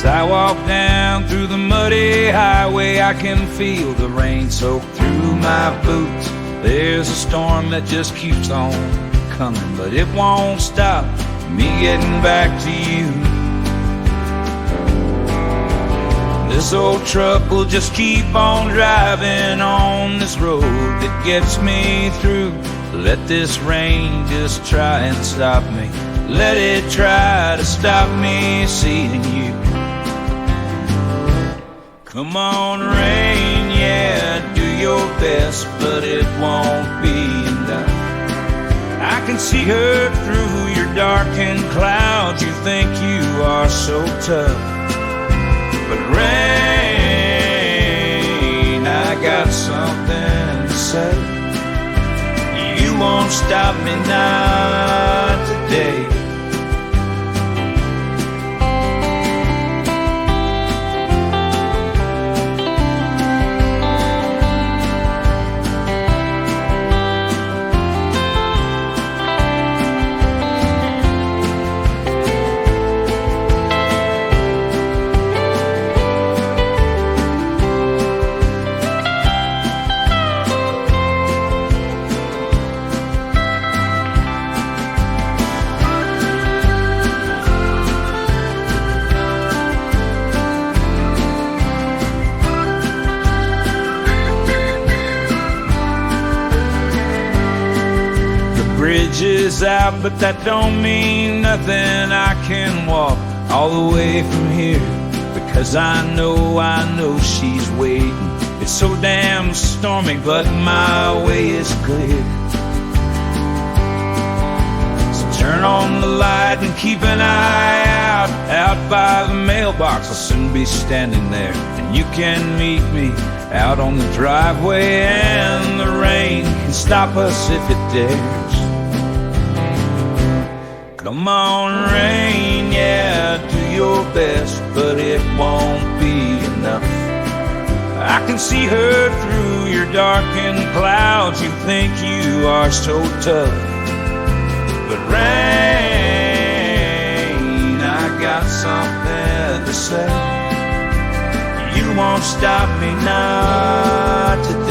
I walk down through the muddy highway, I can feel the rain soak through my boots. There's a storm that just keeps on coming, but it won't stop me getting back to you. This old truck will just keep on driving on this road that gets me through. Let this rain just try and stop me. Let it try to stop me seeing you. Come on, rain, yeah, do your best, but it won't be enough. I can see her through your darkened clouds. You think you are so tough, but rain, I got something to say. You won't stop me, not today. Bridge is out, but that don't mean nothing. I can walk all the way from here, because I know she's waiting. It's so damn stormy, but my way is clear. So turn on the light and keep an eye out by the mailbox. I'll soon be standing there, and you can meet me out on the driveway, and the rain can stop us if it dares. Come on, rain, yeah, do your best, but it won't be enough. I can see her through your darkened clouds. You think you are so tough, but rain, I got something to say. You won't stop me, not today.